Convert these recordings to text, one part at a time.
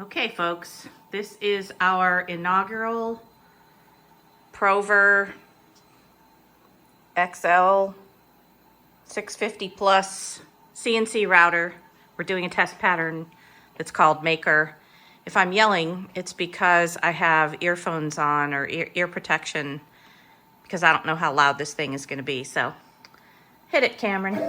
Okay, folks, this is our inaugural Prover XL 650 Plus CNC router. We're doing a test pattern that's called Maker. If I'm yelling, it's because I have earphones on or ear protection because I don't know how loud this thing is going to be. So hit it, Cameron.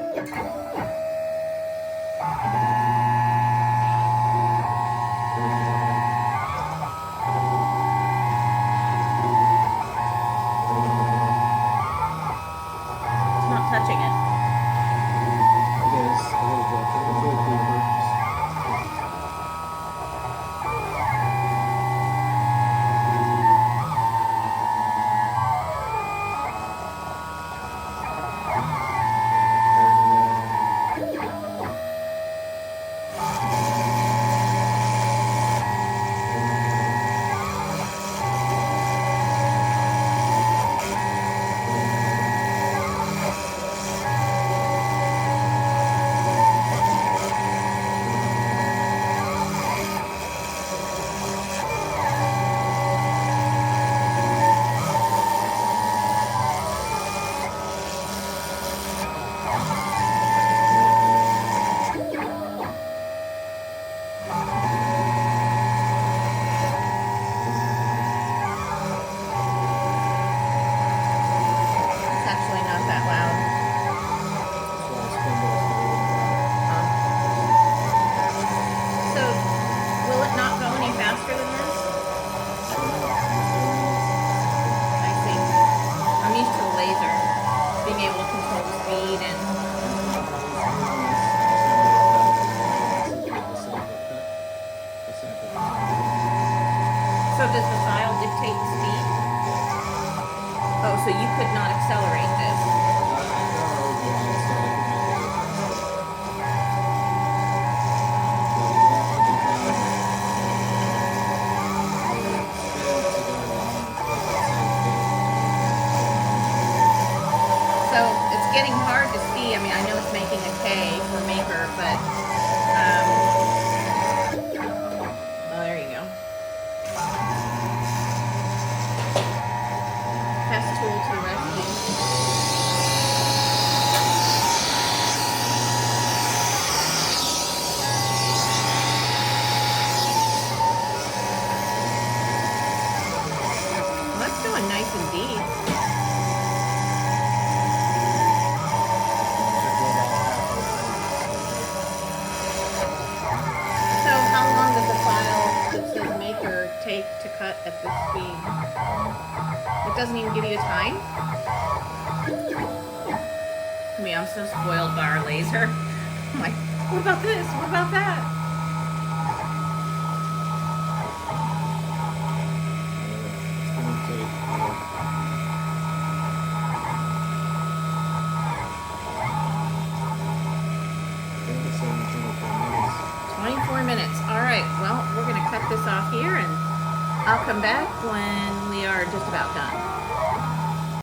It's not touching it. It is a little bit. It's a little deeper. It's actually not that loud. That's why I spend all day So, will it not go any faster than this? I see. I'm used to the laser, being able to control the speed and. So does the file dictate the speed? Oh, so you could not accelerate this. So it's getting hard to see. I mean, I know it's making a K for Maker, but oh, there you go. Test tool to rescue. Well, that's going nice indeed. So how long does the file that says Maker take to cut at this speed? It doesn't even give you a time? I mean, I'm so spoiled by our laser. I'm like, what about this? What about that? It's going to take 24 minutes. All right, well, we're going to cut this off here and I'll come back when we are just about done.